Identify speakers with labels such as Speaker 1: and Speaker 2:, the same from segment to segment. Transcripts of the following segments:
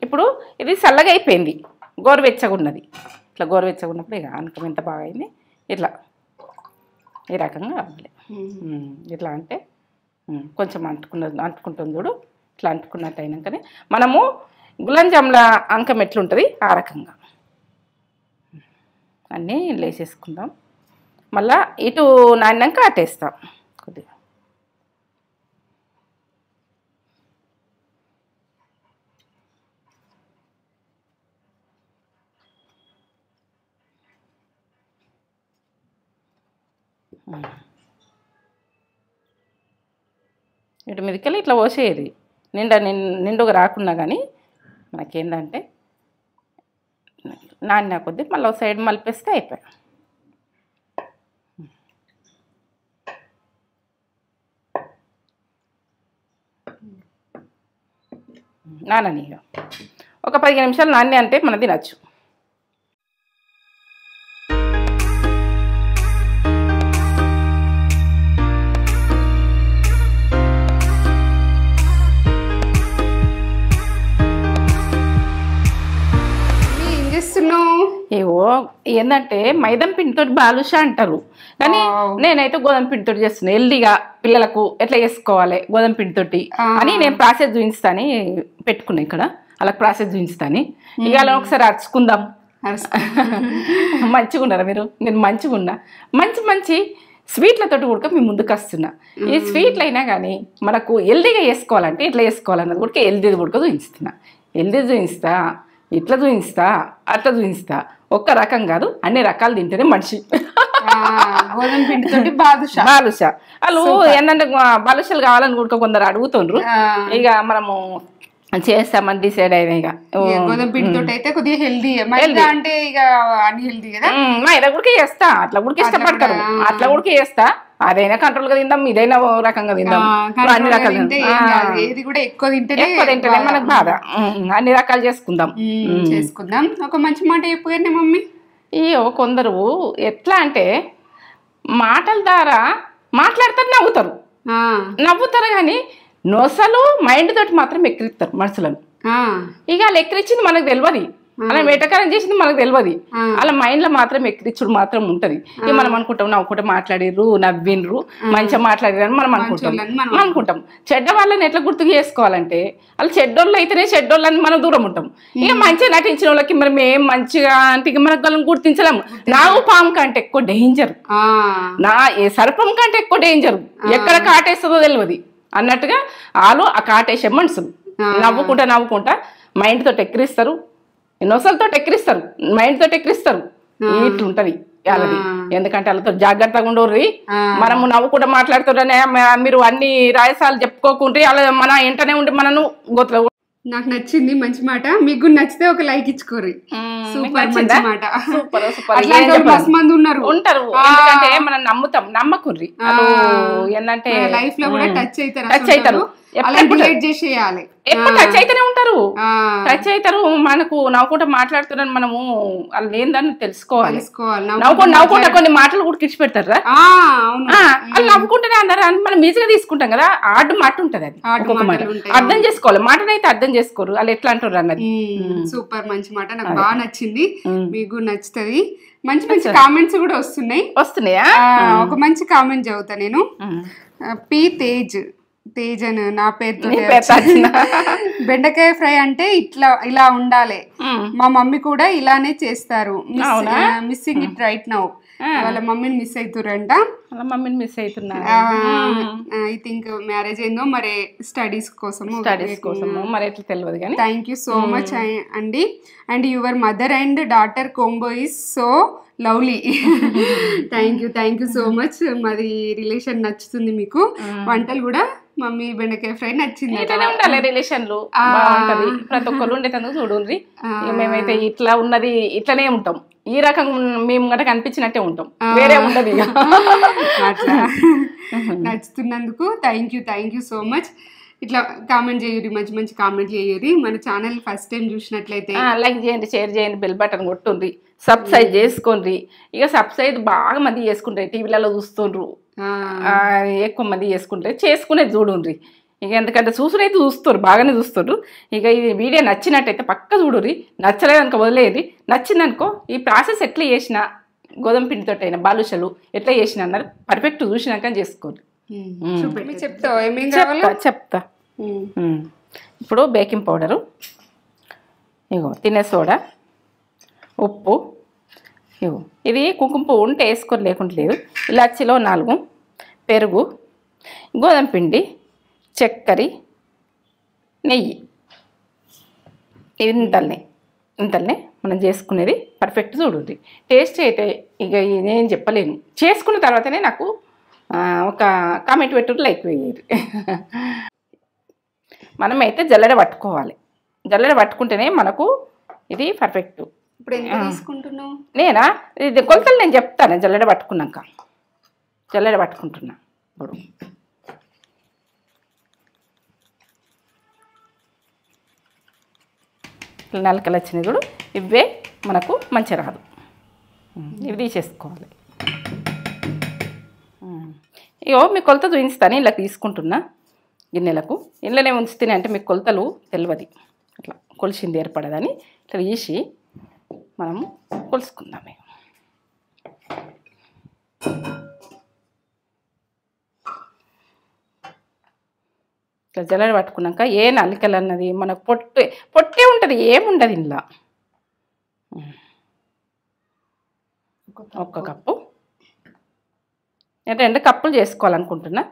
Speaker 1: ఇప్పుడు ఇది చల్లగా అయిపోయింది, గోరువెచ్చగా ఉన్నది. ఇట్లా గోరువెచ్చగా ఉన్నప్పుడు ఇక అనకం ఎంత బాగా అయింది. ఇట్లా ఈ రకంగా కావాలి. ఇట్లా అంటే కొంచెం అంటుకుంటుంది చూడు. ఇట్లా అంటుకున్నట్టు అయినాకనే మనము గులాబ్ జాముల అంకం ఎట్లుంటుంది ఆ రకంగా అన్నీ లేసేసుకుందాం. మళ్ళా ఇటు నానినాక అటేస్తాం కొద్దిగా. ఇటు మీదకెళ్ళి ఇట్లా పోసేది నిండుగా రాకున్నా కానీ మనకేంటంటే నాన్న కొద్ది మళ్ళీ ఒక సైడ్ మలిపేస్తే అయిపోయి నానని ఒక 15 నిమిషాలు నాన్నే అంటే మనం తినచ్చు. ఏవో ఏంటంటే మైదం పిండితో బాలుషా అంటారు, కానీ నేనైతే గోధుమ పిండితో చేస్తున్నా. హెల్దీగా పిల్లలకు ఎట్లా చేసుకోవాలి గోధుమ పిండితోటి అని నేను ప్రాసెస్ చూపిస్తాను పెట్టుకున్నా. ఇక్కడ అలా ప్రాసెస్ చూపిస్తాను. ఇక అలా ఒకసారి అరుచుకుందాం. మంచిగా ఉన్నారా మీరు? నేను మంచిగా ఉన్నా. మంచి స్వీట్లతో కూడా మీ ముందుకు వస్తున్నా. ఈ స్వీట్లు అయినా కానీ మనకు హెల్దీగా చేసుకోవాలంటే ఇట్లా చేసుకోవాలన్నది కూడా హెల్దీది కూడా చూపిస్తున్నా. హెల్దీ చూపిస్తా, ఇట్లా చూపిస్తా, అట్లా చూపిస్తా. ఒక్క రకం కాదు, అన్ని రకాలు తింటేనే మనిషి.
Speaker 2: గోధుమ పిండితోటి బాలుషా
Speaker 1: వాళ్ళు ఏంటంటే బాలుషాలు కావాలని కూడా కొందరు అడుగుతుండ్రు. ఇక మనము చేస్తామని డిసైడ్ అయినా. ఇక
Speaker 2: గోధుమ పిండితో అయితే కొద్దిగా హెల్దీ, మైదా అంటే ఇక అన్ హెల్దీ కదా.
Speaker 1: మైదా కూడా చేస్తా, అట్లా కూడా ఇష్టపడతారు, అట్లా కూడా చేస్తా. అదైనా కంట్రోల్ గా తిందాం, ఇదైనా రకంగా తిందాం. అన్ని రకాలు తింటేనే మనకు బాధ. అన్ని రకాలు చేసుకుందాం.
Speaker 2: ఒక మంచి మాట చెప్పగానే మమ్మీ.
Speaker 1: అయ్యో కొందరు ఎట్లా అంటే మాటల ద్వారా మాట్లాడతారు, నవ్వుతారు కానీ నొసలు మైండ్ తోటి మాత్రం ఎక్కిరిస్తారు మనుషులను. ఇక వాళ్ళు ఎక్కిరించింది మనకు తెలియదు, అలా వేటకారం చేసింది మనకు తెలియదు. అలా మైండ్ లో మాత్రం ఎక్కిరించుడు మాత్రం ఉంటది. ఇక మనం అనుకుంటాం నవ్వుకుంటే మాట్లాడిర్రు, నవ్విండ్రు, మంచిగా మాట్లాడిర్రు అని మనం అనుకుంటాం. చెడ్డ వాళ్ళని ఎట్లా గుర్తు చేసుకోవాలంటే వాళ్ళు చెడ్డోళ్ళు అయితేనే చెడ్డోళ్ళని మనం దూరం ఉంటాం. ఇక మంచిగా నటించిన వాళ్ళకి మరి మేము మంచిగా అంటే ఇక మనకు వాళ్ళని గుర్తించలేము. నాగు పాము కంటే ఎక్కువ డేంజర్, సర్పం కంటే ఎక్కువ డేంజర్. ఎక్కడ కాటేస్తుందో తెలియదు అన్నట్టుగా వాళ్ళు ఆ కాటేసే మనుషులు. నవ్వుకుంటా మైండ్ తోటి ఎక్కిరిస్తారు, నొసలతో ఎక్కిరిస్తారు, మైండ్ తోటి ఎక్కిరిస్తారు. ఇట్లుంటది వాళ్ళది. ఎందుకంటే వాళ్ళతో జాగ్రత్తగా ఉండరు. మనము నవ్వుకుంటూ మాట్లాడుతుంటేనే మీరు అన్ని రాయసాలు చెప్పుకోకుండ్రి, అలా మన వెంటనే ఉండి మనను గోత్ర.
Speaker 2: నాకు నచ్చింది, మంచి మాట. మీకు నచ్చితే ఒక లైక్ ఇచ్చుకోరు. సూపర్, మంచి మాట. మంది
Speaker 1: ఉంటారు, ఎందుకంటే మనం నమ్ముతాం, నమ్మకుర్రి. ఏంటంటే
Speaker 2: లైఫ్ లో కూడా టచ్ అవుతారు. ఎప్పుడు
Speaker 1: టచ్ అయితేనే ఉంటారు, టచ్ అవుతారు. మనకు నవ్వుకుంటా మాట్లాడుతున్నాను, మనము వాళ్ళు ఏందని తెలుసుకోవాలి. నవ్వుకుంటా కొన్ని మాటలు కూడా కిడిచి పెడతారా, వాళ్ళు నవ్వుకుంటేనే అన్నారు అని మనం ఈజీగా తీసుకుంటాం కదా. ఆడు మాట ఉంటది, అది ఒక్కొక్క మాట అర్థం చేసుకోవాలి. మాటనైతే అర్థం చేసుకోరు, వాళ్ళు ఎట్లా అంటారు అన్నది.
Speaker 2: సూపర్, మంచి మాట. నాకు బాగా నచ్చింది, మీకు నచ్చుతుంది. మంచి మంచి కామెంట్స్ కూడా వస్తున్నాయా? ఒక మంచి కామెంట్ చదువుతా నేను. పి తేజ్ అని నా పేరుతో, బెండకాయ ఫ్రై అంటే ఇలా ఉండాలి, మా మమ్మీ కూడా ఇలానే చేస్తారు, మిస్సింగ్ ఇట్ రైట్ నౌ. వాళ్ళ మమ్మీని మిస్ అవుతురంట. ఐ థింక్ మ్యారేజ్ అయిందో మరి స్టడీస్ కోసము
Speaker 1: మరి ఎట్లా తెలియదు కానీ.
Speaker 2: థ్యాంక్ యూ సో మచ్ అండి. And your mother and daughter combo is so lovely. Thank you so much. మాది రిలేషన్ నచ్చుతుంది మీకు. వంటలు కూడా మమ్మీ బెండకాయ ఫ్రై నచ్చింది.
Speaker 1: ఉండాలి రిలేషన్లు, బాగుంటది. ప్రతి ఒక్కరు ఉండేటందుకు చూడండి. మేమైతే ఇట్లా ఉన్నది ఇట్లనే ఉంటాం, ఈ రకం మేము గట్ట కనిపించినట్టే ఉంటాం, వేరే ఉండదు.
Speaker 2: అట్లా నచ్చుతున్నందుకు థ్యాంక్ యూ సో మచ్. ఇట్లా కామెంట్ చేయరు, మంచి మంచి కామెంట్ చేయరు. మన ఛానల్ ఫస్ట్ టైం చూసినట్లయితే
Speaker 1: లైక్ చేయండి, షేర్ చేయండి, బెల్ బటన్ కొట్టుండ్రి, సబ్స్క్రైబ్ చేసుకోండి. ఇక సబ్స్క్రైబ్ బాగా మంది చేసుకుంటారు, టీవీలలో చూస్తుండ్రు, ఎక్కువ మంది చేసుకుంటారు, చేసుకునేది చూడుండ్రి. ఇక ఎందుకంటే చూసుడైతే చూస్తారు, బాగానే చూస్తారు. ఇక ఈ వీడియో నచ్చినట్టయితే పక్క చూడుర్రి, నచ్చలేదనుకో వదిలేది. నచ్చిందనుకో ఈ ప్రాసెస్ ఎట్లా చేసినా గోధుమ పిండితో అయినా బాలుషలు ఎట్లా చేసినా అన్నది పర్ఫెక్ట్ చూసినాక చేసుకోండి. చెప్తా. ఇప్పుడు బేకింగ్ పౌడరు, ఇగో తినే సోడా, ఉప్పు, ఇగో ఇది కుంకుమ పువ్వు ఉంటే వేసుకొని లేకుండా లేదు, ఇలాచిలో 4, పెరుగు, గోధుమ పిండి, చక్కెర, నెయ్యి. ఇంతల్నే మనం చేసుకునేది పర్ఫెక్ట్ చూడండి. టేస్ట్ అయితే ఇక నేను చెప్పలేను, చేసుకున్న తర్వాతనే నాకు ఒక కామెంట్ పెట్టుడు, లైక్ వేయరు. మనమైతే జల్లెడ పట్టుకోవాలి, జల్లెడ పట్టుకుంటేనే మనకు ఇది పర్ఫెక్ట్.
Speaker 2: ఇప్పుడు ఎంత తీసుకుంటున్నావు?
Speaker 1: నేనా ఇది కొలతలు నేను చెప్తాను. జల్లెడ పట్టుకున్నాక జల్లెడ పట్టుకుంటున్నా. ఇప్పుడు నలకలు వచ్చినాయి చూడు, ఇవే మనకు మంచి రాదు, ఇవి తీసేసుకోవాలి. ఇగో మీ కొలత చూపిస్తాను. ఇలా తీసుకుంటున్నా గిన్నెలకు. ఇళ్ళనే ఉంచుతానే అంటే మీకు కొలతలు తెలియదు, అట్లా కొలిసింది ఏర్పడదని ఇట్లా తీసి మనము కొలుసుకుందాం. ఇట్లా జల్లెడ పట్టుకున్నాక ఏ నలికలు అన్నది మనకు పొట్టే ఉంటుంది, ఏముండదు ఇంట్లో. 1 కప్పు, 2 కప్పులు చేసుకోవాలనుకుంటున్నా.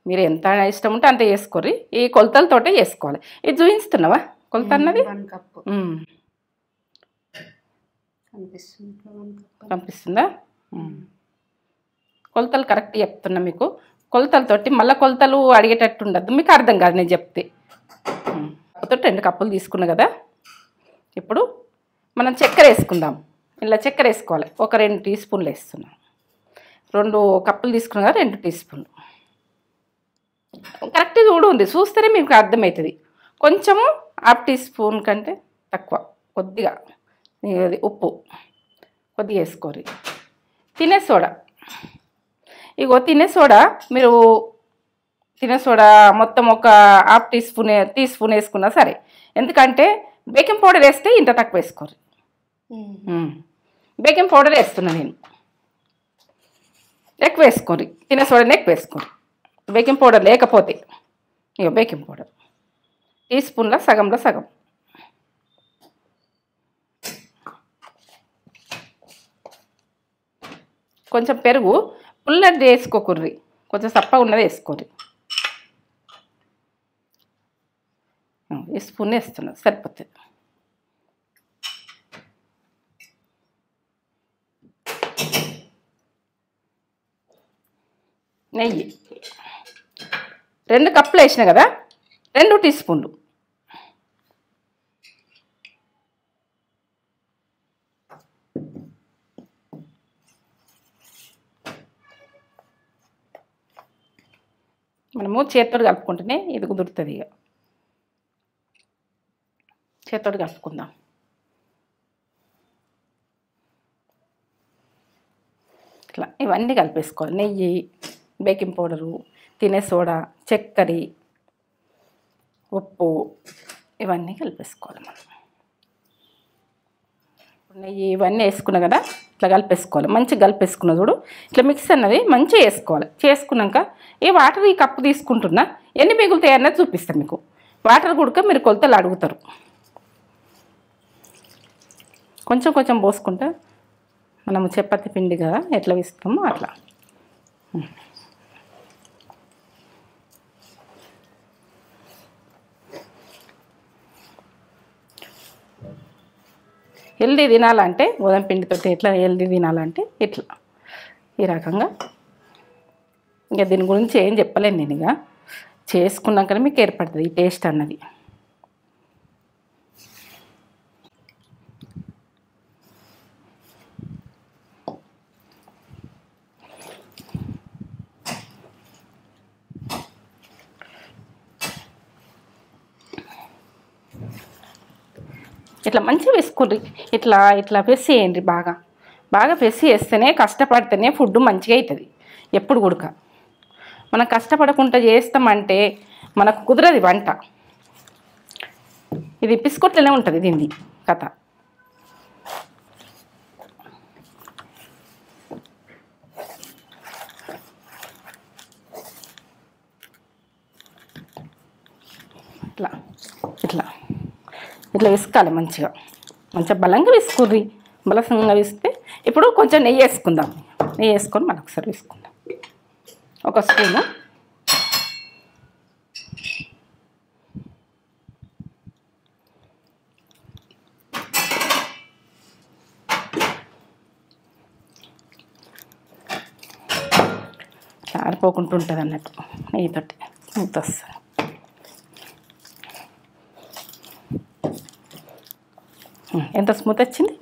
Speaker 1: మీరు ఎంత ఇష్టం ఉంటే అంత చేసుకోర్రి. ఈ కొలతలతోటే చేసుకోవాలి. ఇది చూపిస్తున్నావా కొలత అన్నది?
Speaker 2: 1 కప్పు
Speaker 1: కనిపిస్తుందా? కొలతలు కరెక్ట్ చెప్తున్నా మీకు. కొలతలతోటి మళ్ళీ కొలతలు అడిగేటట్టు ఉండద్దు, మీకు అర్థం కాదు నేను చెప్తే. 2 కప్పులు తీసుకున్నా కదా. ఇప్పుడు మనం చక్కెర వేసుకుందాం. ఇలా చక్కెర వేసుకోవాలి. ఒక 2 టీ స్పూన్లు వేస్తున్నాం. 2 కప్పులు తీసుకున్నా కదా, 2 టీ స్పూన్లు. కరెక్ట్ చూడు ఉంది, చూస్తేనే మీకు అర్థమవుతుంది. కొంచెము 1/2 టీ స్పూన్ కంటే తక్కువ, కొద్దిగా ఉప్పు కొద్దిగా వేసుకోరు. తినే సోడా, ఇగో తినే సోడా, మీరు తినే సోడా మొత్తం ఒక 1/2 టీ స్పూన్ వేసుకున్నా సరే. ఎందుకంటే బేకింగ్ పౌడర్ వేస్తే ఇంత తక్కువ వేసుకోరు. బేకింగ్ పౌడర్ వేస్తున్నా నేను, ఎక్కువ వేసుకోరు. తినే సోడాని ఎక్కువ వేసుకోరు. బేకింగ్ పౌడర్ లేకపోతే ఇక బేకింగ్ పౌడర్ టీ స్పూన్ల సగంలో సగం. కొంచెం పెరుగు, పుల్లది వేసుకోకుర్రి, కొంచెం సప్పగా ఉన్నది వేసుకోర్రి. ఈ స్పూన్ వేస్తున్నా సరిపోతుంది. నెయ్యి 2 కప్పులు వేసిన కదా, 2 టీ స్పూన్లు. మనము చేతితో కలుపుకుంటేనే ఇది కుదురుతుంది. ఇక చేతితో కలుపుకుందాం. ఇట్లా ఇవన్నీ కలిపేసుకోవాలి. నెయ్యి, బేకింగ్ పౌడరు, తినే సోడా, చక్కెర, ఉప్పు, ఇవన్నీ కలిపేసుకోవాలి మనం. నెయ్యి ఇవన్నీ వేసుకున్నా కదా, ఇట్లా కలిపేసుకోవాలి. మంచిగా కలిపేసుకున్న చూడు, ఇట్లా మిక్స్ అన్నది మంచిగా వేసుకోవాలి. చేసుకున్నాక ఈ వాటర్ ఈ కప్పు తీసుకుంటున్నా, ఎన్ని మిగులుతాయి అన్నది చూపిస్తాను మీకు. వాటర్ కూడా మీరు కొలతలు అడుగుతారు. కొంచెం కొంచెం పోసుకుంటా, మనము చపాతీ పిండి కదా ఎట్లా వేస్తామో అట్లా. హెల్దీ తినాలంటే గోధుమ పిండితో ఎట్లా హెల్దీ తినాలంటే ఇట్లా ఈ రకంగా. ఇంకా దీని గురించి ఏం చెప్పలేను నేను, ఇక చేసుకున్నాకనే మీకు ఏర్పడుతుంది ఈ టేస్ట్ అన్నది. ఇట్లా మంచిగా వేసుకోండి. ఇట్లా ఇట్లా ప్రెస్ చేయండి. బాగా బాగా ప్రెస్ చేస్తేనే, కష్టపడితేనే ఫుడ్ మంచిగా అవుతుంది. ఎప్పుడు కూడా మనం కష్టపడకుండా చేస్తామంటే మనకు కుదరది వంట. ఇది బిస్కెట్లనే ఉంటుంది దీన్ని కథ. ఇట్లా ఇట్లా ఇట్లా విసుకాలి మంచిగా, మంచిగా బలంగా విసుకుర్రి. బలంగా విసితే ఇప్పుడు కొంచెం నెయ్యి వేసుకుందాం. నెయ్యి వేసుకొని మనం ఒకసారి వేసుకుందాం. ఒక స్పూను ఆరిపోకుంటూ ఉంటుంది అన్నట్టు నెయ్యితోటి స్మూత్ వస్తుంది. ఎంత స్మూత్ వచ్చింది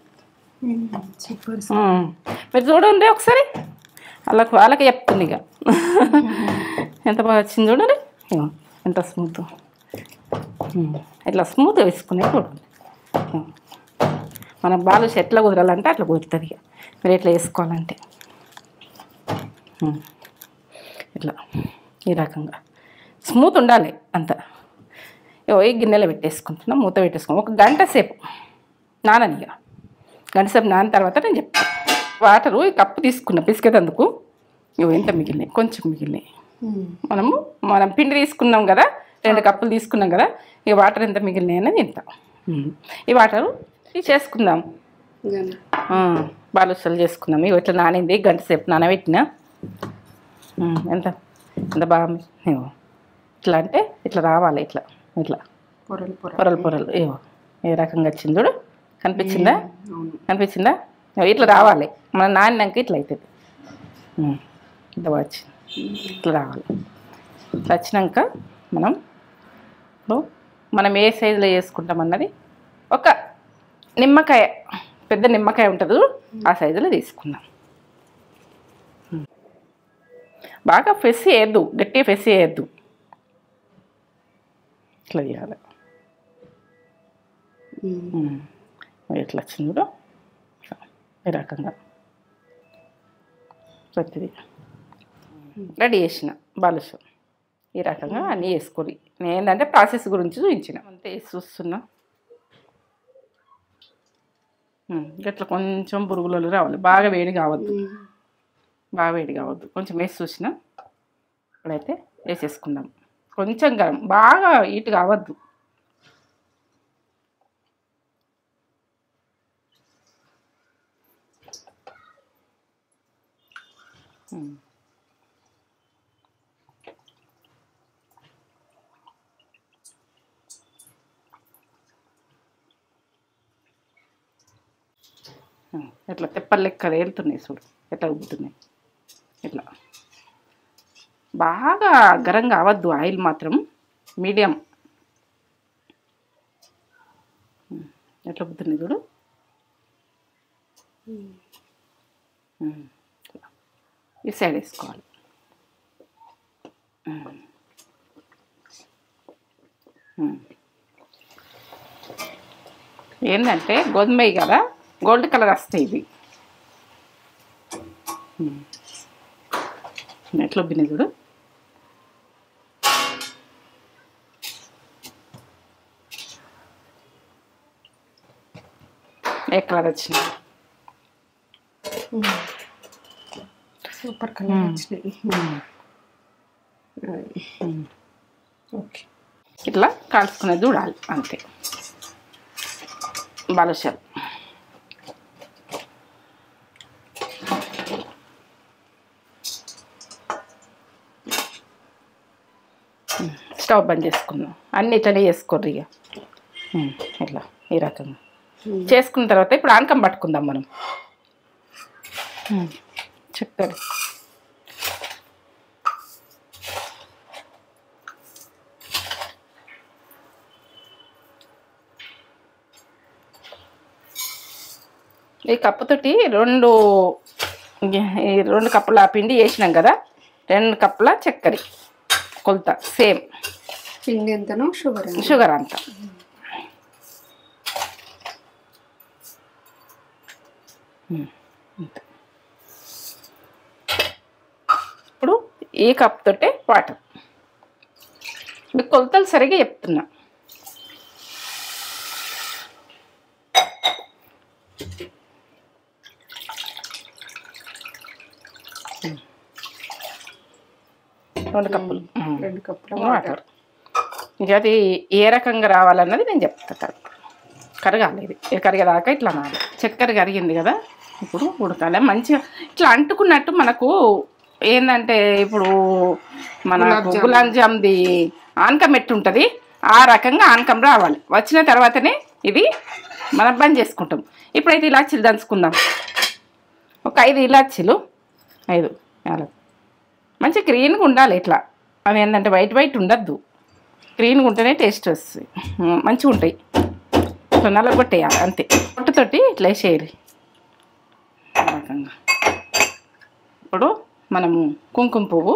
Speaker 1: మీరు చూడండి ఒకసారి. వాళ్ళకి చెప్తుంది ఇక ఎంత బాగా వచ్చింది చూడండి. ఎంత స్మూత్. ఇట్లా స్మూత్గా వేసుకునే చూడండి. మన బాలుష ఎట్లా కుదరాలంటే అట్లా కుదురుతుంది. ఇక మీరు ఎట్లా వేసుకోవాలంటే ఇట్లా ఈ రకంగా స్మూత్ ఉండాలి అంత. ఈ గిన్నెలో పెట్టేసుకుంటున్నాం, మూత పెట్టేసుకున్నాం. ఒక గంట సేపు నానని. ఇక గంట సేపు నానిన తర్వాత నేను చెప్తాను. వాటరు ఈ కప్పు తీసుకున్నా పిసికేటందుకు. ఎంత మిగిలినాయి, కొంచెం మిగిలినాయి. మనం పిండి తీసుకున్నాం కదా, 2 కప్పులు తీసుకున్నాం కదా. ఇక వాటర్ ఎంత మిగిలినాయి అనేది ఇంత. ఈ వాటరు చేసుకుందాం, బాలుషలు చేసుకుందాం. ఇక ఇట్లా నానింది, గంట సేపు నానబెట్టిన. ఎంత ఎంత బాగా ఇట్లా అంటే ఇట్లా రావాలి. ఇట్లా ఇట్లా పొరలు పొరలు ఏవో ఏ రకంగా వచ్చింది చూడు. కనిపించిందా? కనిపించిందా? ఇట్లా రావాలి. మనం నానినాక ఇట్లా అవుతుంది. ఇంత బాగా వచ్చింది. ఇట్లా రావాలి. ఇట్లా వచ్చినాక మనం ఏ సైజులో చేసుకుంటాం అన్నది ఒక నిమ్మకాయ, పెద్ద నిమ్మకాయ ఉంటుంది ఆ సైజులో తీసుకుందాం. బాగా ఫ్రెష్ వేయద్దు, గట్టిగా ఫ్రెష్ వేయద్దు. ఇట్లా చేయాలి. ఎట్లా వచ్చింది కూడా ఈ రకంగా ప్రతిదీ రెడీ చేసిన బాలుష. ఈ రకంగా అన్నీ వేసుకొని నేను ఏంటంటే ప్రాసెస్ గురించి చూపించిన అంతే. వేసి చూస్తున్నా. ఇట్లా కొంచెం పురుగులలో రావాలి. బాగా వేడి కావద్దు, బాగా వేడి కావద్దు. కొంచెం వేసి చూసిన. ఇప్పుడైతే వేసేసుకుందాం. కొంచెం గరం, బాగా హీట్ కావద్దు. ఎట్లా తెప్పలు లెక్క తేలుతున్నాయి చూడు, ఎట్లా ఉబ్బుతున్నాయి. ఇట్లా బాగా గరం కావద్దు. ఆయిల్ మాత్రం మీడియం. ఎట్లా ఉబ్బుతున్నాయి చూడు. ఈ సైడ్ వేసుకోవాలి. ఏంటంటే గోధుమవి కదా, గోల్డ్ కలర్ వస్తాయి ఇవి. ఎట్లా ఉబ్బినాయి చూడు. ఏ కలర్ వచ్చినాయి.
Speaker 2: సూపర్ కలర్ వచ్చినాయి. ఓకే,
Speaker 1: ఇట్లా కాల్చుకునేది చూడాలి అంతే. బాలుషలు స్టవ్ బంద్ చేసుకుందాం. అన్ని ఇట్లనే చేసుకోర్రు ఇక. ఇట్లా ఈ రకంగా చేసుకున్న తర్వాత ఇప్పుడు ఆనకం పట్టుకుందాం మనం. చక్కెర ఈ కప్పుతోటి 2 కప్పుల పిండి వేసినాం కదా, 2 కప్పుల చక్కెర కొలత సేమ్.
Speaker 2: పిండి ఎంతనో
Speaker 1: షుగర్ అంత. ఇప్పుడు ఈ కప్ తోటే వాటర్. మీకు కొలతలు సరిగా చెప్తున్నా. రెండు కప్పులు వాటర్. ఇక అది ఏ రకంగా రావాలన్నది నేను చెప్తాను. కరగాలి, ఇది కరిగేదాకా ఇట్లా నాలి. చక్కెర కరిగింది కదా, ఇప్పుడు ఉడకాలి మంచిగా. ఇట్లా అంటుకున్నట్టు మనకు ఏంటంటే ఇప్పుడు మన గులాబ్ జామ్ది ఆనకం ఎట్టుంటుంది ఆ రకంగా ఆనకం రావాలి. వచ్చిన తర్వాతనే ఇది మనం బంద్ చేసుకుంటాం. ఇప్పుడైతే ఇలాచీలు దంచుకుందాం. ఒక 5 ఇలాచీలు, 5 యాలకులు. మంచి గ్రీన్గా ఉండాలి ఇట్లా. అవి ఏంటంటే వైట్ ఉండద్దు, గ్రీన్గా ఉంటేనే టేస్ట్ వస్తుంది, మంచిగా ఉంటాయి. ఇట్లా నల్లగొట్టేయాలి అంతే. పొట్టుతోటి ఇట్లా వేసేయాలి రకంగా. ఇప్పుడు మనము కుంకుమ పువ్వు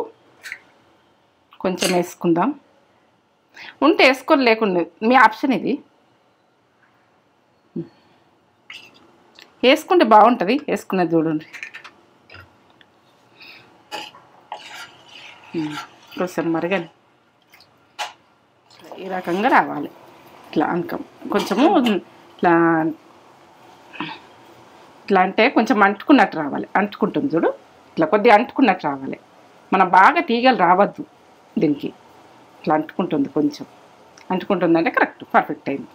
Speaker 1: కొంచెం వేసుకుందాం. ఉంటే వేసుకొని, లేకుండా మీ ఆప్షన్ ఇది. వేసుకుంటే బాగుంటుంది, వేసుకున్నది చూడండి. కొంచెం మరగని ఈ రకంగా రావాలి. ఇట్లా అంకం కొంచెము ఇట్లా అంటే కొంచెం అంటుకున్నట్టు రావాలి. అంటుకుంటుంది చూడు, ఇట్లా కొద్దిగా అంటుకున్నట్టు రావాలి. మనం బాగా తీగలు రావద్దు దీనికి. ఇట్లా అంటుకుంటుంది, కొంచెం అంటుకుంటుందంటే కరెక్ట్ పర్ఫెక్ట్ అయింది.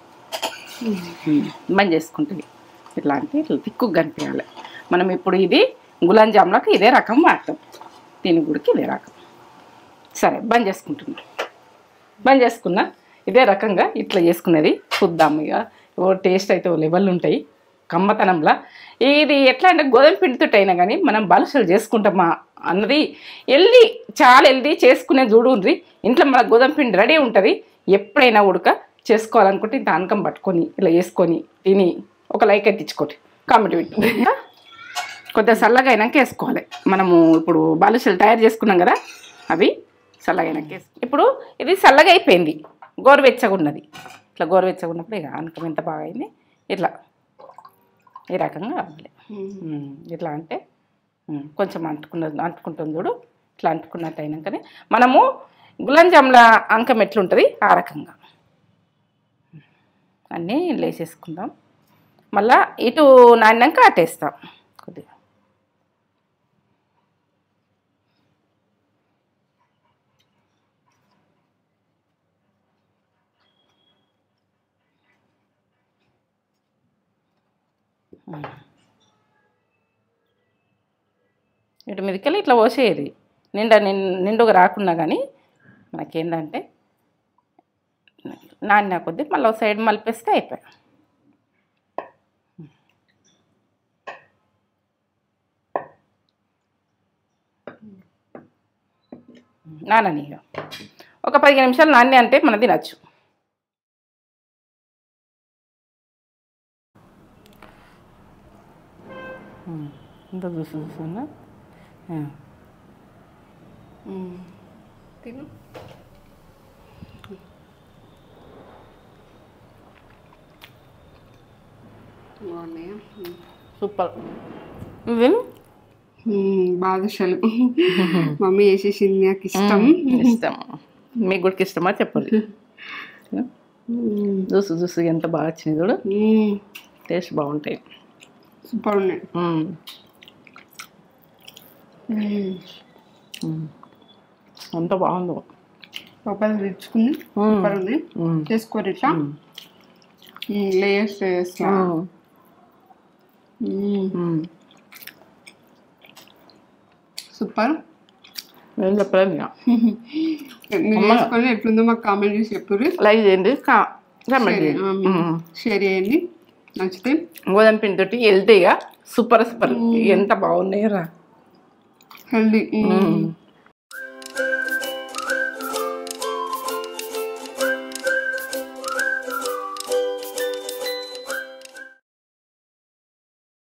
Speaker 1: బంద్ చేసుకుంటుంది. ఇట్లా అంటే ఇట్లా తిక్కుగా కనిపించాలి. మనం ఇప్పుడు ఇది గులాబ్ జామ్లోకి ఇదే రకం వాడతాం, దీని గుడికి ఇదే రకం. సరే బంద్ చేసుకుంటున్నాం. బంద్ చేసుకున్నా ఇదే రకంగా ఇట్లా చేసుకునేది చూద్దాం. ఇక ఓ టేస్ట్ అయితే ఓ లెవెల్ ఉంటాయి కమ్మతనంలా. ఇది ఎట్లా అంటే గోధుమ పిండితో అయినా కానీ మనం బాలుషాలు చేసుకుంటామా అన్నది చాలా హెల్దీ. చేసుకునే చూడుండ్రి, ఇంట్లో మన గోధుమ పిండి రెడీ ఉంటుంది. ఎప్పుడైనా ఉడక చేసుకోవాలనుకుంటే ఇంత ఆనకం పట్టుకొని ఇలా వేసుకొని తిని ఒక లైక్ ఎత్తించుకోండి, కామెంట్ పెట్టి. కొద్దిగా చల్లగా అయినాక వేసుకోవాలి. మనము ఇప్పుడు బాలుషాలు తయారు చేసుకున్నాం కదా, అవి చల్లగా అయినాక వేసుకో. ఇప్పుడు ఇది చల్లగా అయిపోయింది, గోరువెచ్చగా ఉన్నది. ఇట్లా గోరువెచ్చగా ఉన్నప్పుడు ఇక ఆనకం ఎంత బాగా అయింది. ఇట్లా ఈ రకంగా కావాలి. ఇట్లా అంటే కొంచెం అంటుకుంటుంది చూడు. ఇట్లా అంటుకున్నట్టు అయినాకనే మనము గులాబ్ జాముల ఆనకం ఎట్లుంటుంది ఆ రకంగా అన్నీ వేసేసుకుందాం. మళ్ళీ ఇటు నానినాక అటేస్తాం కొద్దిగా. ఇటు మీదకెళ్ళి ఇట్లా పోసేది నిండుగా రాకున్నా కానీ మనకేంటంటే నాన్న కొద్ది మళ్ళీ ఒక సైడ్ మలిపేస్తే అయిపోయా. నానని ఒక 15 నిమిషాలు నాన్నే అంటే మనం తినచ్చు. ఇంత చూస్తున్నా
Speaker 2: తిను. బాగున్నాయా?
Speaker 1: సూపర్. ఇవేను
Speaker 2: బాదుషాలు మమ్మీ వేసేసింది, నాకు ఇష్టం.
Speaker 1: మీకు కూడా ఇష్టమా చెప్పండి. చూసు ఎంత బాగా వచ్చింది చూడు, టేస్ట్ బాగుంటాయి,
Speaker 2: సూపర్ ఉన్నాయి.
Speaker 1: అంత బాగుంది.
Speaker 2: పప్పాలు తెచ్చుకుని సూపర్ ఉన్నాయి. చేసుకోరు ఇట్లా లేయర్స్ చేస్తా. సూపర్.
Speaker 1: నేను చెప్పలేదు
Speaker 2: చేసుకొని ఎట్లుందో మాకు కామెంట్ చేసి చెప్పు.
Speaker 1: లైక్ చేయండి,
Speaker 2: షేర్ చేయండి నచ్చితే.
Speaker 1: గోధుమ పిండి తోటి హెల్తీగా సూపర్ ఎంత బాగున్నాయి రా,
Speaker 2: హెల్దీ.